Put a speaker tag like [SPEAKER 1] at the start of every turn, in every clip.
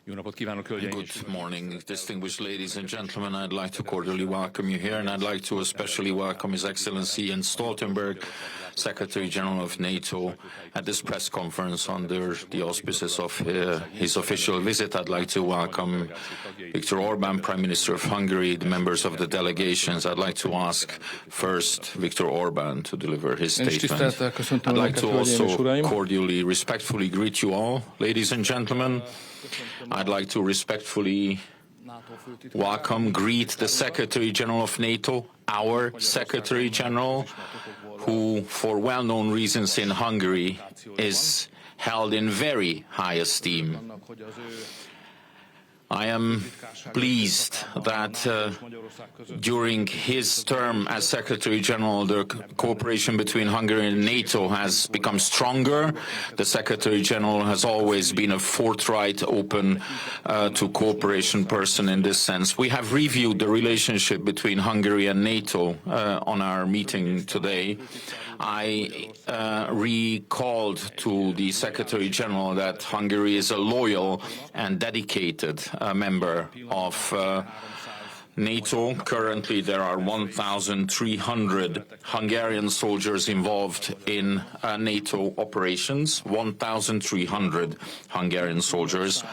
[SPEAKER 1] Good morning, distinguished ladies and gentlemen. I'd like to cordially welcome you here, and I'd like to especially welcome His Excellency Jens Stoltenberg, Secretary General of NATO, at this press conference under the auspices of his official visit. I'd like to welcome Viktor Orbán, Prime Minister of Hungary, the members of the delegations. I'd like to ask first Viktor Orbán to deliver his statement. I'd like to also cordially, respectfully greet you all, ladies and gentlemen. I'd like to respectfully greet the Secretary General of NATO, our Secretary General, who, for well-known reasons in Hungary, is held in very high esteem. I am pleased that during his term as Secretary General, the cooperation between Hungary and NATO has become stronger. The Secretary General has always been a forthright, open to cooperation person in this sense. We have reviewed the relationship between Hungary and NATO on our meeting today. I recalled to the Secretary General that Hungary is a loyal and dedicated member of NATO. Currently, there are 1,300 Hungarian soldiers involved in NATO operations. 1,300 Hungarian soldiers.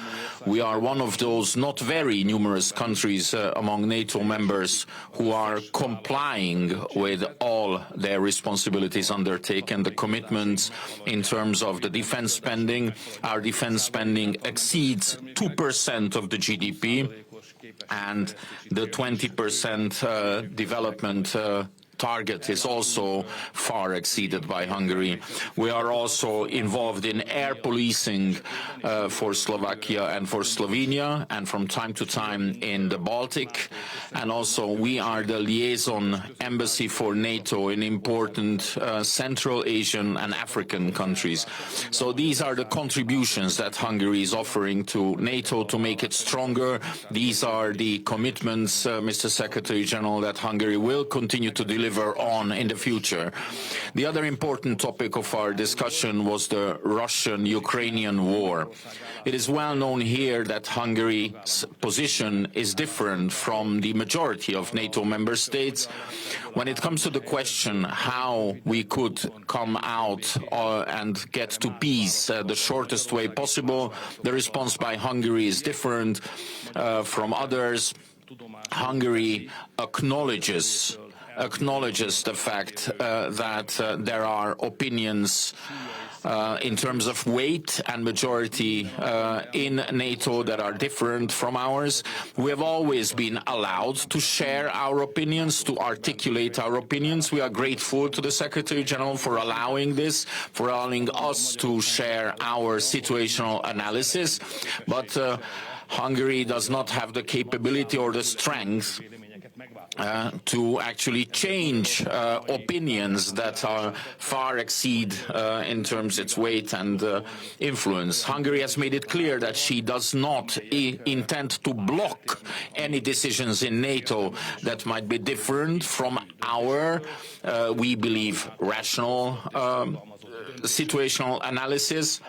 [SPEAKER 1] We are one of those not very numerous countries among NATO members who are complying with all their responsibilities undertaken, the commitments in terms of the defense spending. Our defense spending exceeds 2% of the GDP, and the 20% development target is also far exceeded by Hungary. We are also involved in air policing for Slovakia and for Slovenia, and from time to time in the Baltic. And also we are the liaison embassy for NATO in important Central Asian and African countries. So these are the contributions that Hungary is offering to NATO to make it stronger. These are the commitments, Mr. Secretary General, that Hungary will continue to deliver on in the future. The other important topic of our discussion was the Russian-Ukrainian war. It is well known here that Hungary's position is different from the majority of NATO member states. When it comes to the question how we could come out and get to peace the shortest way possible, the response by Hungary is different from others. Hungary acknowledges the fact that there are opinions in terms of weight and majority in NATO that are different from ours. We have always been allowed to share our opinions, to articulate our opinions. We are grateful to the Secretary General for allowing this, for allowing us to share our situational analysis. But Hungary does not have the capability or the strength to actually change opinions that far exceed in terms of its weight and influence. Hungary has made it clear that she does not intend to block any decisions in NATO that might be different from our, we believe, rational situational analysis.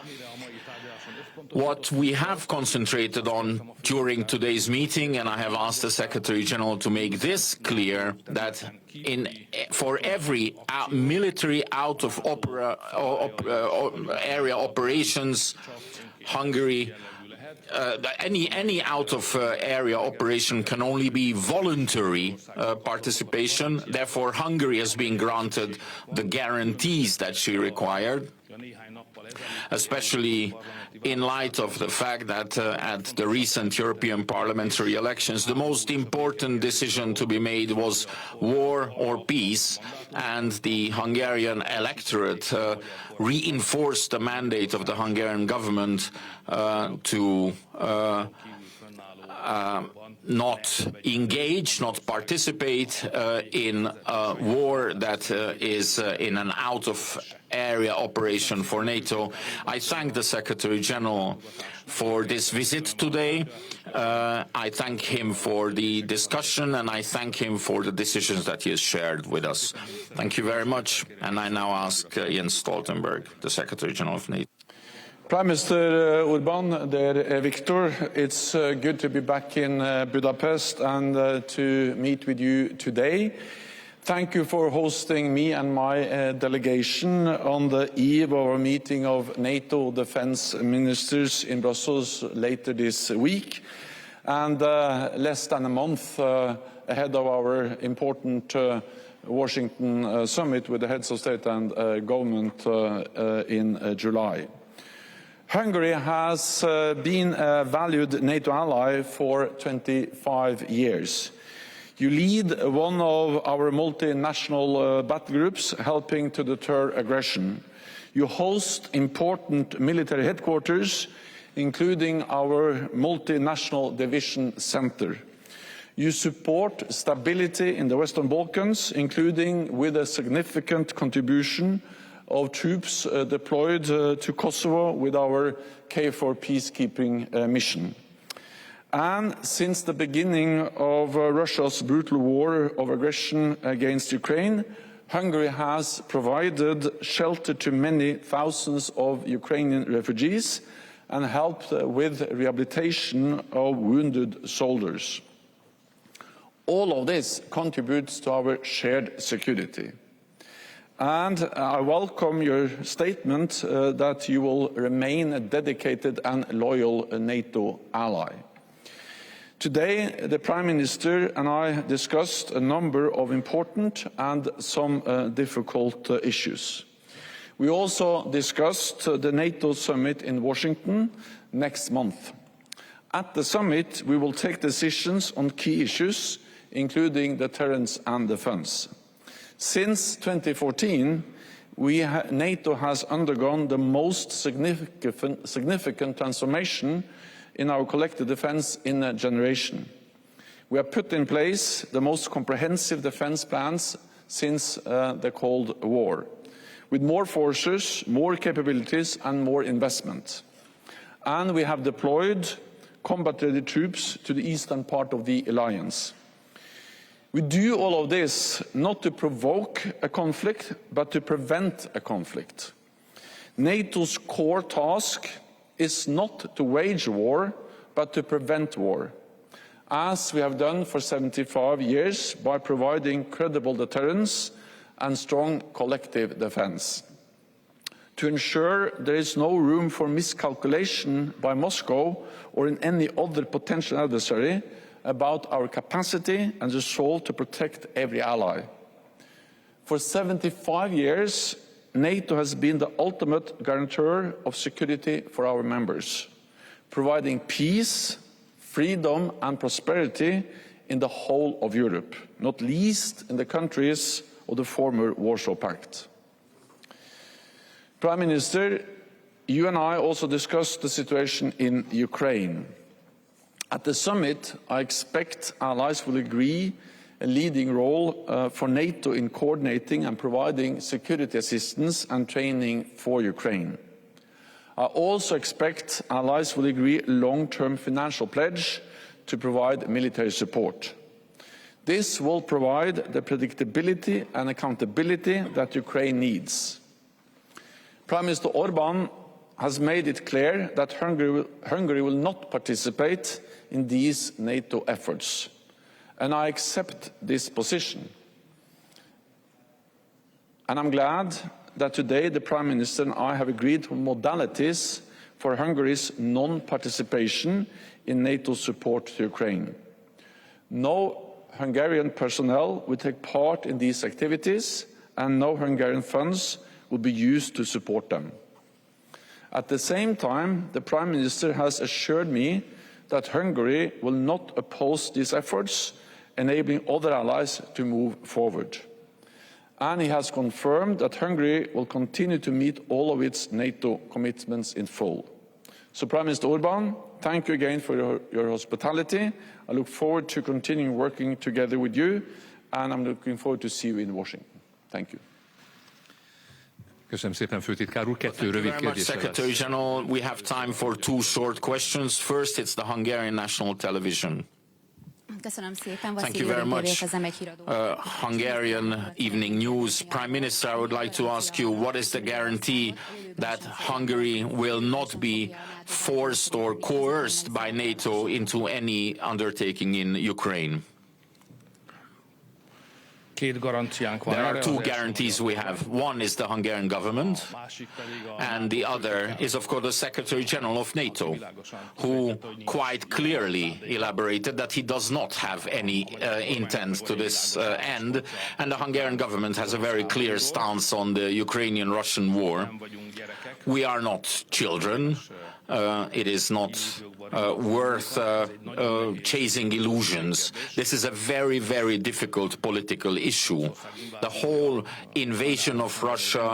[SPEAKER 1] What we have concentrated on during today's meeting, and I have asked the Secretary General to make this clear, that for every military out of area operations, Hungary, any out of area operation can only be voluntary participation. Therefore, Hungary has been granted the guarantees that she required, especially in light of the fact that at the recent European parliamentary elections, the most important decision to be made was war or peace, and the Hungarian electorate reinforced the mandate of the Hungarian government to not engage, not participate in a war that is in an out-of-area operation for NATO. I thank the Secretary General for this visit today. I thank him for the discussion, and I thank him for the decisions that he has shared with us. Thank you very much. And I now ask Jens Stoltenberg, the Secretary General of NATO.
[SPEAKER 2] Prime Minister Orbán, Viktor, it's good to be back in Budapest and to meet with you today. Thank you for hosting me and my delegation on the eve of our meeting of NATO Defence Ministers in Brussels later this week, and less than a month ahead of our important Washington summit with the heads of state and government in July. Hungary has been a valued NATO ally for 25 years. You lead one of our multinational battle groups helping to deter aggression. You host important military headquarters, including our Multinational Division Centre. You support stability in the Western Balkans, including with a significant contribution of troops deployed to Kosovo with our KFOR peacekeeping mission. And since the beginning of Russia's brutal war of aggression against Ukraine, Hungary has provided shelter to many thousands of Ukrainian refugees and helped with rehabilitation of wounded soldiers. All of this contributes to our shared security. And I welcome your statement that you will remain a dedicated and loyal NATO ally. Today, the Prime Minister and I discussed a number of important and some difficult issues. We also discussed the NATO summit in Washington next month. At the summit, we will take decisions on key issues, including deterrence and defence. Since 2014, NATO has undergone the most significant transformation in our collective defence in a generation. We have put in place the most comprehensive defence plans since the Cold War, with more forces, more capabilities and more investment. And we have deployed combat-ready troops to the eastern part of the alliance. We do all of this not to provoke a conflict, but to prevent a conflict. NATO's core task is not to wage war, but to prevent war, as we have done for 75 years by providing credible deterrence and strong collective defence. To ensure there is no room for miscalculation by Moscow or in any other potential adversary about our capacity and resolve to protect every ally. For 75 years, NATO has been the ultimate guarantor of security for our members, providing peace, freedom and prosperity in the whole of Europe, not least in the countries of the former Warsaw Pact. Prime Minister, you and I also discussed the situation in Ukraine. At the summit, I expect allies will agree a leading role for NATO in coordinating and providing security assistance and training for Ukraine. I also expect allies will agree a long-term financial pledge to provide military support. This will provide the predictability and accountability that Ukraine needs. Prime Minister Orbán has made it clear that Hungary will not participate in these NATO efforts, and I accept this position. And I'm glad that today the Prime Minister and I have agreed on modalities for Hungary's non-participation in NATO support to Ukraine. No Hungarian personnel will take part in these activities, and no Hungarian funds will be used to support them. At the same time, the Prime Minister has assured me that Hungary will not oppose these efforts, enabling other allies to move forward. And he has confirmed that Hungary will continue to meet all of its NATO commitments in full. So, Prime Minister Orbán, thank you again for your hospitality. I look forward to continuing working together with you, and I'm looking forward to see you in Washington. Thank you.
[SPEAKER 3] Köszönöm szépen, főtitkár úr. Kettő rövid kérdésre lesz.
[SPEAKER 1] Secretary General, we have time for two short questions. First, it's the Hungarian National Television. Thank you very much. Hungarian Evening News. Prime Minister, I would like to ask you, what is the guarantee that Hungary will not be forced or coerced by NATO into any undertaking in Ukraine. There are two guarantees we have. One is the Hungarian government, and the other is, of course, the Secretary General of NATO, who quite clearly elaborated that he does not have any intent to this end, and the Hungarian government has a very clear stance on the Ukrainian-Russian war. We are not children. It is not worth chasing illusions. This is a very, very difficult political issue. The whole invasion of Russia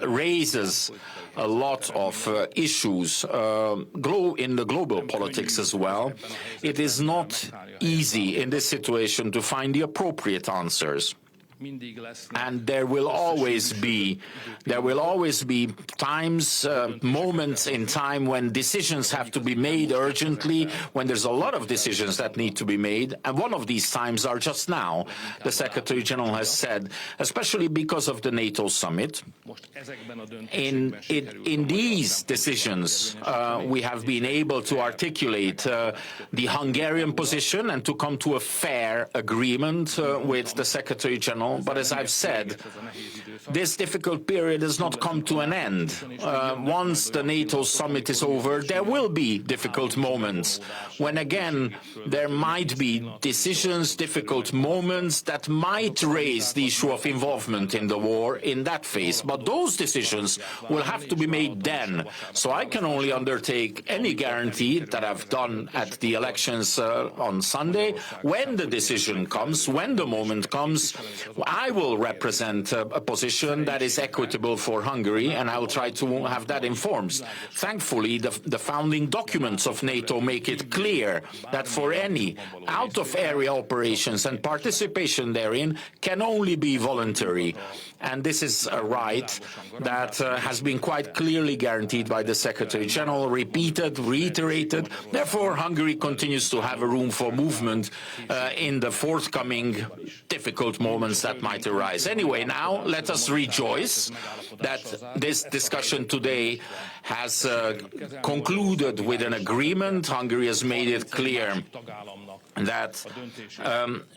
[SPEAKER 1] raises a lot of issues in the global politics as well. It is not easy in this situation to find the appropriate answers. And there will always be times, moments in time when decisions have to be made urgently, when there's a lot of decisions that need to be made, and one of these times are just now. The Secretary General has said, especially because of the NATO summit, in these decisions we have been able to articulate the Hungarian position and to come to a fair agreement with the Secretary General. But as I've said, this difficult period has not come to an end. Once the NATO summit is over, there will be difficult moments when, again, there might be decisions, difficult moments that might raise the issue of involvement in the war in that phase. But those decisions will have to be made then. So I can only undertake any guarantee that I've done at the elections on Sunday. When the decision comes, when the moment comes, I will represent a position that is equitable for Hungary, and I will try to have that informed. Thankfully, the founding documents of NATO make it clear that for any out-of-area operations and participation therein can only be voluntary. And this is a right that has been quite clearly guaranteed by the Secretary General, reiterated. Therefore, Hungary continues to have a room for movement in the forthcoming difficult moments that might arise. Anyway, now let us rejoice that this discussion today has concluded with an agreement. Hungary has made it clear that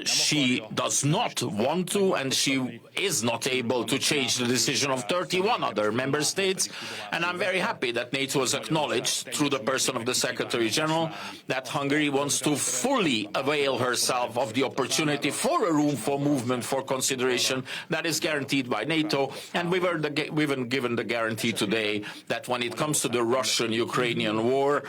[SPEAKER 1] she does not want to, and she is not able to change the decision of 31 other member states. And I'm very happy that NATO has acknowledged, through the person of the Secretary General, that Hungary wants to fully avail herself of the opportunity for a room for movement, for consideration that is guaranteed by NATO. And we've been given the guarantee today that when it comes to the Russian-Ukrainian war,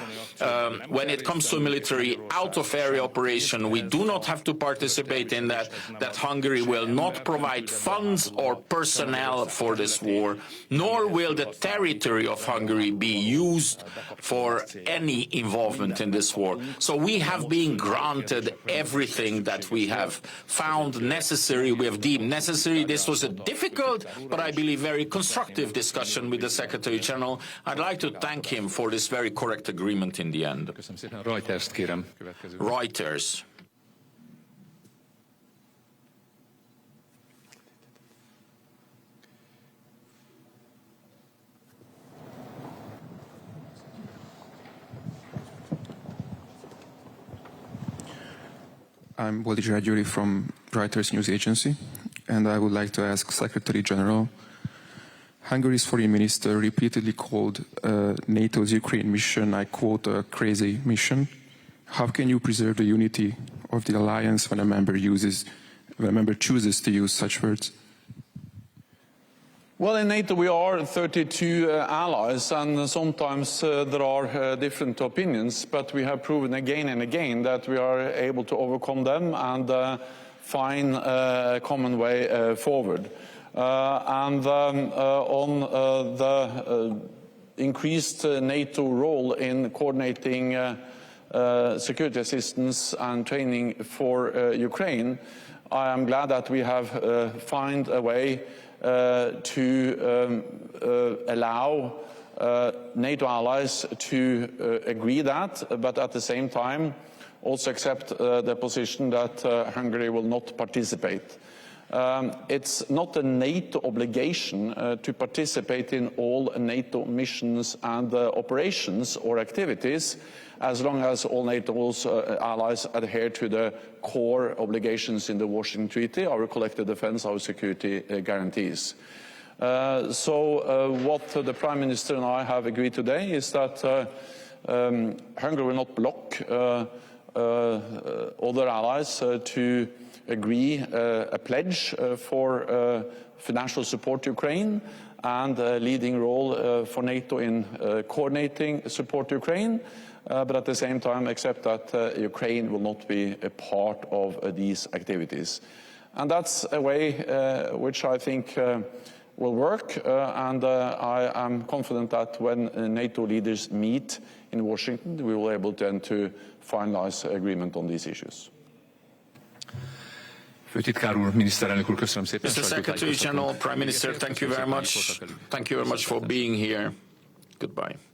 [SPEAKER 1] when it comes to military out-of-area operations, we do not have to participate in that Hungary will not provide funds or personnel for this war, nor will the territory of Hungary be used for any involvement in this war. So we have been granted everything that we have found necessary, we have deemed necessary. This was a difficult, but I believe very constructive discussion with the Secretary General. I'd like to thank him for this very correct agreement in the end. Reuters.
[SPEAKER 4] I'm Wadi Rajuri from Reuters News Agency, and I would like to ask Secretary General, Hungary's foreign minister repeatedly called NATO's Ukraine mission, I quote, a crazy mission. How can you preserve the unity of the alliance when a member chooses to use such words?
[SPEAKER 2] Well, in NATO we are 32 allies, and sometimes there are different opinions, but we have proven again and again that we are able to overcome them and find a common way forward. On the increased NATO role in coordinating security assistance and training for Ukraine, I am glad that we have found a way to allow NATO allies to agree that, but at the same time also accept the position that Hungary will not participate. It's not a NATO obligation to participate in all NATO missions and operations or activities, as long as all NATO's allies adhere to the core obligations in the Washington Treaty, our collective defense, our security guarantees. What the Prime Minister and I have agreed today is that Hungary will not block other allies to agree a pledge for financial support to Ukraine and a leading role for NATO in coordinating support to Ukraine, but at the same time accept that Ukraine will not be a part of these activities. And that's a way which I think will work, and I am confident that when NATO leaders meet in Washington, we will be able then to finalize agreement on these issues.
[SPEAKER 3] Főtitkár úr, miniszterelnök úr, köszönöm szépen.
[SPEAKER 1] Mr. Secretary General, Prime Minister, thank you very much. Thank you very much for being here. Goodbye.